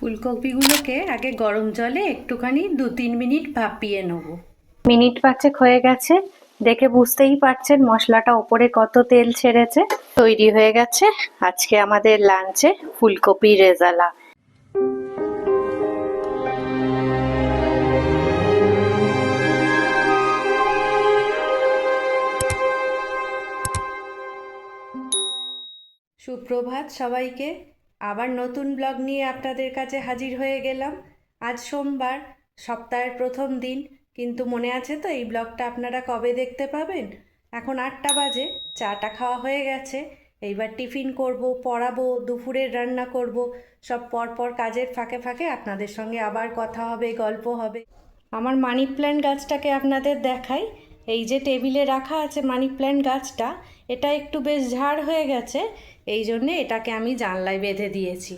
ফুলকপিগুলোকে আগে গরম জলে একটুখানি 2-3 মিনিট ভাপিয়ে নেব। মিনিট 5 হয়ে গেছে, দেখে বুঝতেই পারছেন মশলাটা ওপরে কত তেল ছেড়েছে। তৈরি হয়ে গেছে আজকে আমাদের লাঞ্চে ফুলকপি রেজালা। সুপ্রভাত সবাইকে, আবার নতুন ব্লগ নিয়ে আপনাদের কাছে হাজির হয়ে গেলাম। আজ সোমবার, সপ্তাহের প্রথম দিন, কিন্তু মনে আছে তো এই ব্লগটা আপনারা কবে দেখতে পাবেন? এখন 8টা বাজে, চাটা খাওয়া হয়ে গেছে। এইবার টিফিন করব, পড়াবো, দুপুরের রান্না করব, সব পরপর কাজের ফাঁকে ফাঁকে আপনাদের সঙ্গে আবার কথা হবে, গল্প হবে। আমার মানি প্ল্যান্ট গাছটাকে আপনাদের দেখাই। এই যে টেবিলে রাখা আছে মানি প্ল্যান্ট গাছটা, এটা একটু বেশ ঝাড় হয়ে গেছে, এই জন্যে এটাকে আমি জানলায় বেঁধে দিয়েছি।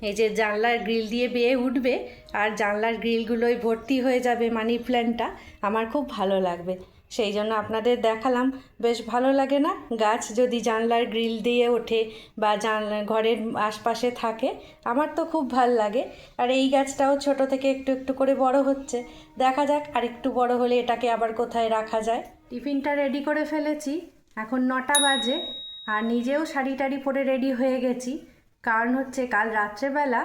এই যে জানলার গ্রিল দিয়ে বেয়ে উঠবে আর জানলার গ্রিলগুলোই ভর্তি হয়ে যাবে মানি প্ল্যান্টটা, আমার খুব ভালো লাগবে। সেই জন্য আপনাদের দেখালাম। বেশ ভালো লাগে না গাছ যদি জানলার গ্রিল দিয়ে ওঠে বা ঘরের আশপাশে থাকে? আমার তো খুব ভাল লাগে। আর এই গাছটাও ছোট থেকে একটু একটু করে বড় হচ্ছে, দেখা যাক আর একটু বড় হলে এটাকে আবার কোথায় রাখা যায়। টিফিনটা রেডি করে ফেলেছি, এখন 9টা বাজে, আর নিজেও শাড়ি টাড়ি পরে রেডি হয়ে গেছি। কারণ হচ্ছে কাল রাত্রেবেলা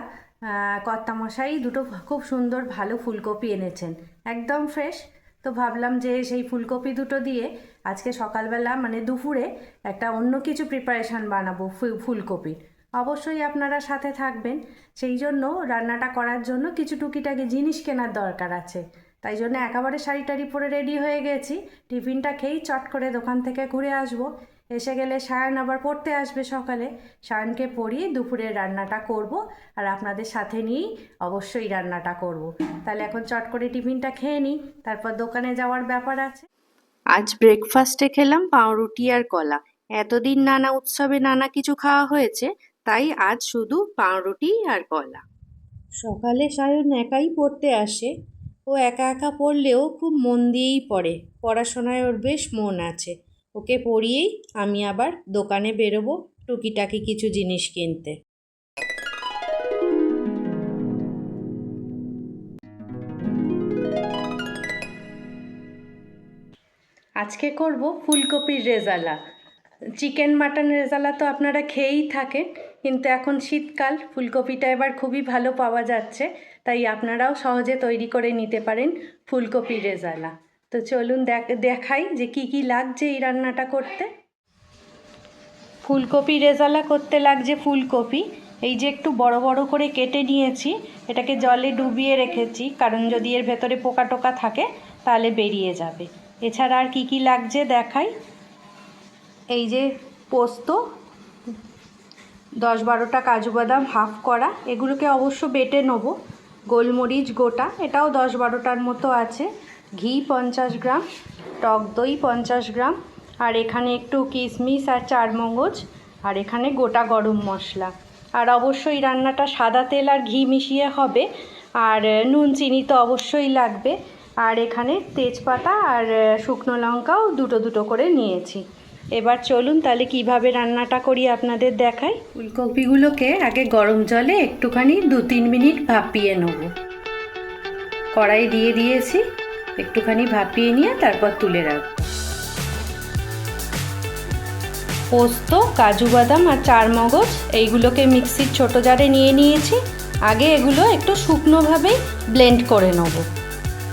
কর্তামশাই দুটো খুব সুন্দর ভালো ফুলকপি এনেছেন, একদম ফ্রেশ। তো ভাবলাম যে সেই ফুলকপি দুটো দিয়ে আজকে সকালবেলা মানে দুপুরে একটা অন্য কিছু প্রিপারেশান বানাবো ফুলকপির। অবশ্যই আপনারা সাথে থাকবেন। সেই জন্য রান্নাটা করার জন্য কিছু টুকিটাকি জিনিস কেনার দরকার আছে, তাই জন্য একেবারে শাড়ি টাড়ি পরে রেডি হয়ে গেছি। টিফিনটা খেয়েই চট করে দোকান থেকে ঘুরে আসবো। এসে গেলে সায়ন আবার পড়তে আসবে সকালে, সায়নকে পড়িয়ে দুপুরের রান্নাটা করব, আর আপনাদের সাথে নিয়েই অবশ্যই রান্নাটা করব। তাহলে এখন চট করে টিফিনটা খেয়ে নিই, তারপর দোকানে যাওয়ার ব্যাপার আছে। আজ ব্রেকফাস্টে খেলাম পাউরুটি আর কলা। এতদিন নানা উৎসবে নানা কিছু খাওয়া হয়েছে, তাই আজ শুধু পাউরুটি আর কলা। সকালে সায়ন একাই পড়তে আসে। ও একা একা পড়লেও খুব মন দিয়েই পড়ে, পড়াশোনায় ওর বেশ মন আছে। ওকে পড়িয়েই আমি আবার দোকানে বেরোবো টুকিটাকি কিছু জিনিস কিনতে। আজকে করব ফুলকপির রেজালা। চিকেন মাটন রেজালা তো আপনারা খেয়েই থাকেন, কিন্তু এখন শীতকাল, ফুলকপিটা এবার খুবই ভালো পাওয়া যাচ্ছে, তাই আপনারাও সহজে তৈরি করে নিতে পারেন ফুলকপির রেজালা। তো চলুন দেখাই যে কি কি লাগছে এই রান্নাটা করতে। ফুলকপি রেজালা করতে লাগছে ফুলকপি। এই যে একটু বড় বড় করে কেটে নিয়েছি, এটাকে জলে ডুবিয়ে রেখেছি, কারণ যদি এর ভেতরে পোকা টোকা থাকে তাহলে বেরিয়ে যাবে। এছাড়া আর কি কি লাগছে দেখাই। এই যে পোস্ত, 10-12টা কাজু বাদাম হাফ করা, এগুলোকে অবশ্য বেটে নেবো। গোলমরিচ গোটা, এটাও 10-12টার মতো আছে। ঘি 50 গ্রাম, টক দই 50 গ্রাম, আর এখানে একটু কিশমিশ আর চারমগজ, আর এখানে গোটা গরম মশলা। আর অবশ্যই রান্নাটা সাদা তেল আর ঘি মিশিয়ে হবে, আর নুন চিনি তো অবশ্যই লাগবে। আর এখানে তেজপাতা আর শুকনো লঙ্কাও দুটো দুটো করে নিয়েছি। এবার চলুন তাহলে কিভাবে রান্নাটা করি আপনাদের দেখাই। ফুলকপিগুলোকে আগে গরম জলে একটুখানি 2-3 মিনিট ভাপিয়ে নেব। কড়াই দিয়ে দিয়েছি, একটুখানি ভাপিয়ে নিয়ে তারপর তুলে রাখবো। পোস্ত, কাজু বাদাম আর চারমগজ এইগুলোকে মিক্সির ছোটো জারে নিয়ে নিয়েছি। আগে এগুলো একটু শুকনোভাবে ব্লেন্ড করে নেব।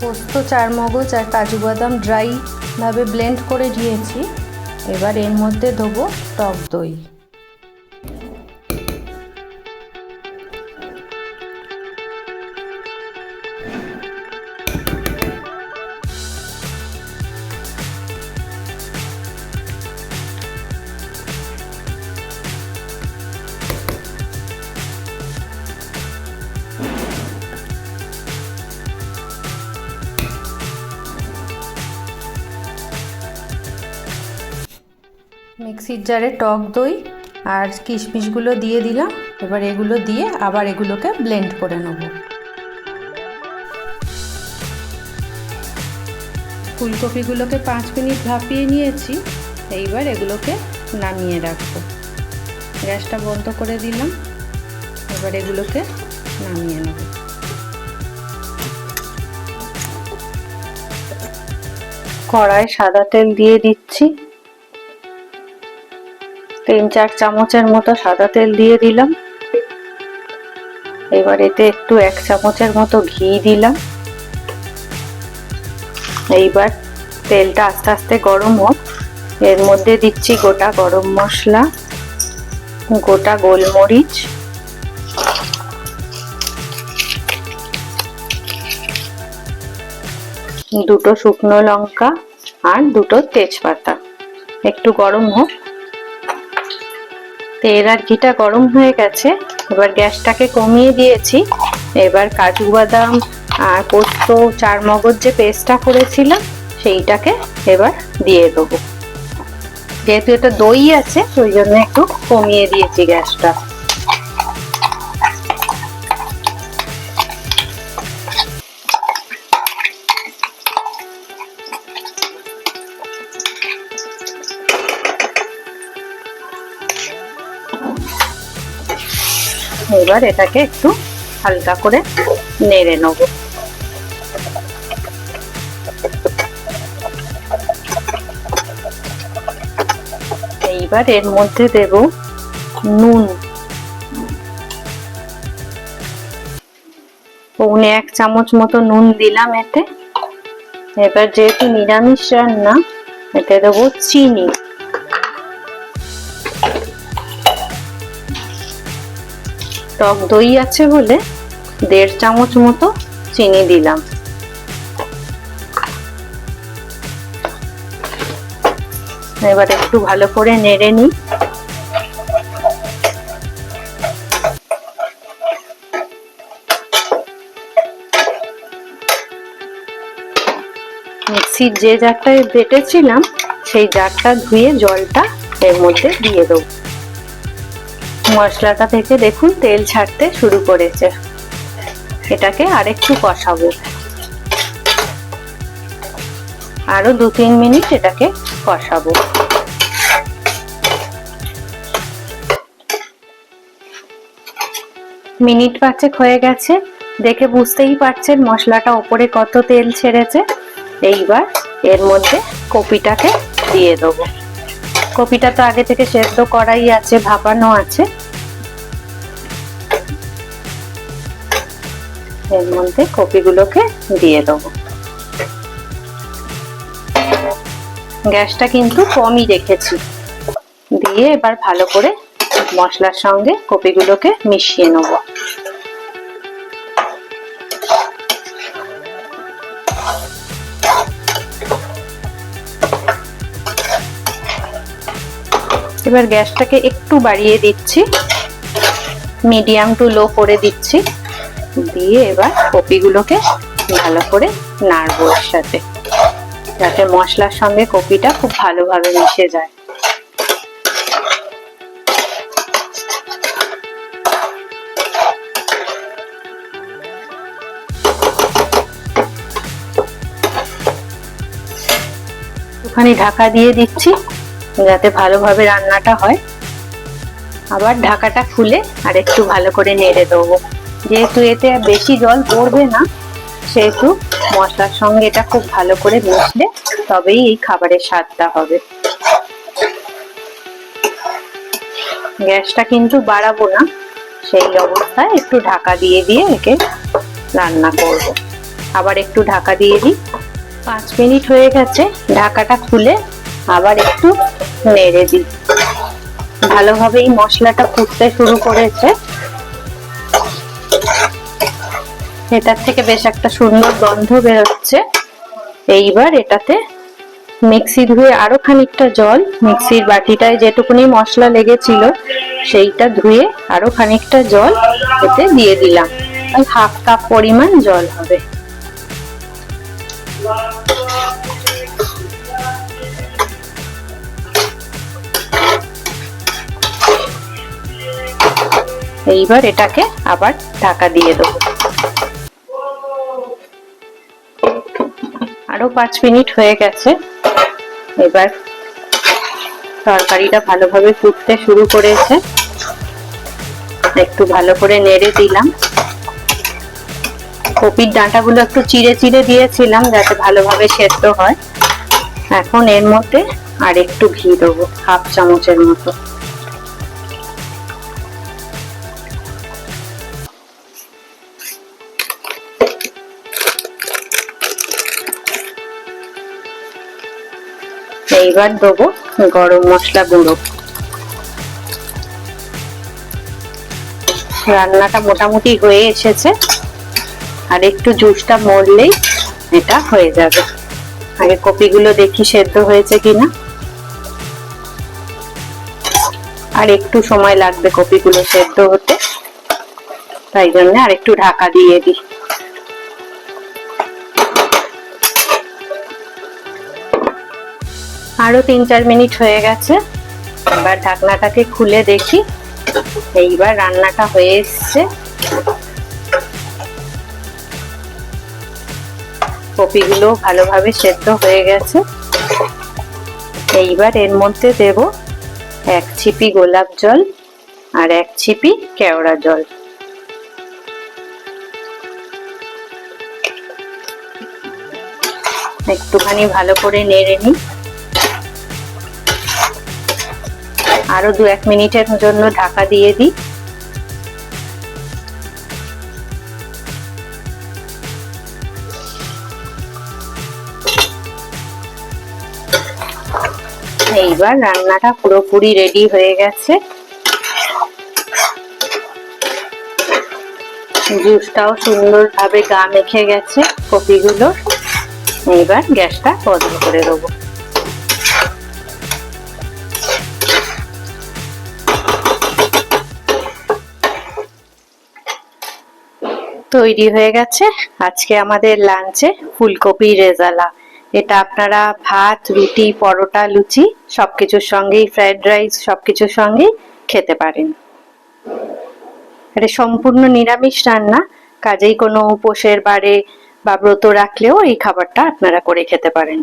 পোস্ত, চারমগজ আর কাজু বাদাম ড্রাইভাবে ব্লেন্ড করে দিয়েছি। এবার এর মধ্যে দেবো টক দই। মিক্সির জারে টক দই আর কিশমিশগুলো দিয়ে দিলাম। এবার এগুলো দিয়ে আবার এগুলোকে ব্লেন্ড করে নেব। ফুলকপিগুলোকে 5 মিনিট ভাপিয়ে নিয়েছি, এইবার এগুলোকে নামিয়ে রাখবো। গ্যাসটা বন্ধ করে দিলাম। এবার এগুলোকে নামিয়ে নেব। কড়াই সাদা তেল দিয়ে দিচ্ছি, 3-4 চামচের মতো সাদা তেল দিয়ে দিলাম। এবার এতে একটু 1 চামচের মতো ঘি দিলাম। এইবার তেলটা আস্তে আস্তে গরম হোক, এর মধ্যে দিচ্ছি গোটা গরম মশলা, গোটা গোলমরিচ, দুটো শুকনো লঙ্কা আর দুটো তেজপাতা। একটু গরম হোক। তেল আর ঘিটা গরম হয়ে গেছে, এবার গ্যাসটাকে কমিয়ে দিয়েছি। এবার কাজু বাদাম আর পোস্ত চারমগজ যে পেস্টটা করেছিলাম সেইটাকে এবার দিয়ে দেবো। যেহেতু এটা দই আছে ওই জন্য একটু কমিয়ে দিয়েছি গ্যাসটা। এবার এটাকে একটু হালকা করে নেড়ে নেব। এইবার এর মধ্যে দেব নুন, 1 চামচ মতো নুন দিলাম এতে। এবার যেহেতু নিরামিষ রান্না, এতে দেবো চিনি, টক দই আছে বলে 1.5 চামচ মতো চিনি দিলাম। এবার একটু ভালো করে নেড়ে নিই। মিক্সির যে জারটায় বেটেছিলাম সেই জারটা ধুয়ে জলটা এর মধ্যে দিয়ে দেবো। মশলাটা থেকে দেখুন তেল ছাড়তে শুরু করেছে। এটাকে আরেকটু কষাবো, আরো 2-3 মিনিট এটাকে কষাবো। মিনিট 5 হয়ে গেছে, দেখে বুঝতেই পারছেন মশলাটা ওপরে কত তেল ছেড়েছে। এইবার এর মধ্যে কপিটাকে দিয়ে দেবো। কপিটা তো আগে থেকে সেদ্ধ করাই আছে, ভাপানো আছে। এর মধ্যে কপিগুলোকে দিয়ে দেবো। গ্যাসটা কিন্তু কমই রেখেছি। দিয়ে এবার ভালো করে মশলার সঙ্গে কপিগুলোকে মিশিয়ে নেব। এবার গ্যাসটাকে একটু বাড়িয়ে দিচ্ছি, মিডিয়াম টু লো করে দিচ্ছি। দিয়ে এবার কপিগুলোকে ভালো করে নাড়বো এর সাথে, যাতে মশলার সঙ্গে কপিটা খুব ভালোভাবে মিশে যায়। একটুখানি ঢাকা দিয়ে দিচ্ছি যাতে ভালোভাবে রান্নাটা হয়। আবার ঢাকাটা খুলে আর একটু ভালো করে নেড়ে দেবো। যেহেতু এতে বেশি জল পড়বে না, সেহেতু মশলার সঙ্গে এটা খুব ভালো করে মিশলে তবেই এই খাবারের স্বাদটা হবে। গ্যাসটা কিন্তু বাড়াবো না, সেই অবস্থায় একটু ঢাকা দিয়ে দিয়ে একে রান্না করব। আবার একটু ঢাকা দিয়ে দিই। 5 মিনিট হয়ে গেছে, ঢাকাটা খুলে আবার একটু নেড়ে দিই। ভালোভাবে এই মশলাটা ফুটতে শুরু করেছে। এটার থেকে বেশ একটা সুন্দর গন্ধ বেরোচ্ছে। এইবার এটাতে মিক্সি ধুয়ে আরো খানিকটা জল, মিক্সির বাটিটায় যেটুকুনি মশলা লেগেছিল সেইটা ধুয়ে আরো খানিকটা জল এতে দিয়ে দিলাম। ওই 1/2 কাপ পরিমাণ জল হবে। এইবার এটাকে আবার ঢাকা দিয়ে দেবো। আরো 5 মিনিট হয়ে গেছে। এবার তরকারিটা ভালোভাবে ফুটতে শুরু করেছে। একটু ভালো করে নেড়ে দিলাম। কপির ডাঁটাগুলো একটু চিড়ে চিড়ে দিয়েছিলাম যাতে ভালোভাবে সেদ্ধ হয়। এখন এর মধ্যে আর একটু ঘি দেবো, 1/2 চামচের মতো। এইবার দেবো গরম মশলা গুঁড়ো। রান্নাটা মোটামুটি হয়ে এসেছে, আর একটু জুসটা মরলেই এটা হয়ে যাবে। আগে কপিগুলো দেখি সেদ্ধ হয়েছে কিনা। আর একটু সময় লাগবে কপিগুলো সেদ্ধ হতে, তাই জন্য আর একটু ঢাকা দিয়ে দিই। আরো 3-4 মিনিট হয়ে গেছে। এবার ঢাকনাটাকে খুলে দেখি। এইবার রান্নাটা হয়ে এসছে। কপিগুলো ভালোভাবে সেদ্ধ হয়ে গেছে। এইবার এর মধ্যে দেব 1 ছিপি গোলাপ জল আর 1 ছিপি কেওড়া জল। একটুখানি ভালো করে নেড়ে নিই। আরো 2-1 মিনিটের জন্য ঢাকা দিয়ে দিই। এইবার রান্নাটা পুরোপুরি রেডি হয়ে গেছে। জুসটাও সুন্দরভাবে গা মেখে গেছে কপিগুলোর। এইবার গ্যাসটা বন্ধ করে দেবো। তৈরি হয়ে গেছে আজকে আমাদের লাঞ্চে ফুলকপি রেজালা। এটা আপনারা ভাত, রুটি, পরোটা, লুচি সবকিছুর সঙ্গেই, ফ্রাইড রাইস সবকিছুর সঙ্গেই খেতে পারেন। এটা সম্পূর্ণ নিরামিষ রান্না, কাজেই কোনো উপোসের বারে বা ব্রত রাখলেও এই খাবারটা আপনারা করে খেতে পারেন।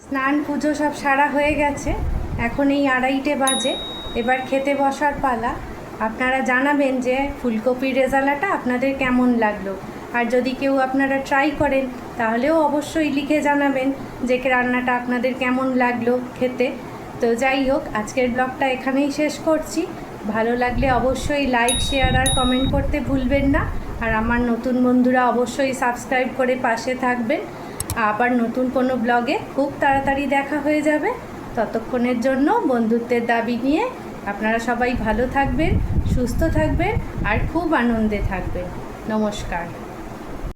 স্নান পুজো সব সারা হয়ে গেছে, এখন এই 2:30 বাজে। এবার খেতে বসার পালা। আপনারা জানাবেন যে ফুলকপির রেজালাটা আপনাদের কেমন লাগলো, আর যদি কেউ আপনারা ট্রাই করেন তাহলেও অবশ্যই লিখে জানাবেন যে রান্নাটা আপনাদের কেমন লাগলো খেতে। তো যাই হোক, আজকের ব্লগটা এখানেই শেষ করছি। ভালো লাগলে অবশ্যই লাইক, শেয়ার আর কমেন্ট করতে ভুলবেন না। আর আমার নতুন বন্ধুরা অবশ্যই সাবস্ক্রাইব করে পাশে থাকবেন। আবার নতুন কোনো ব্লগে খুব তাড়াতাড়ি দেখা হয়ে যাবে। ততক্ষণের জন্য বন্ধুত্বের দাবি নিয়ে আপনারা সবাই ভালো থাকবেন, সুস্থ থাকবেন আর খুব আনন্দে থাকবেন। নমস্কার।